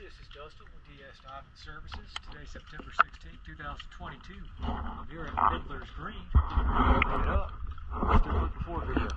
this is Justin with DS Diving Services. Today, September 16, 2022. I'm here at Fiddlers Green. Pick it up. Let's do a look before video.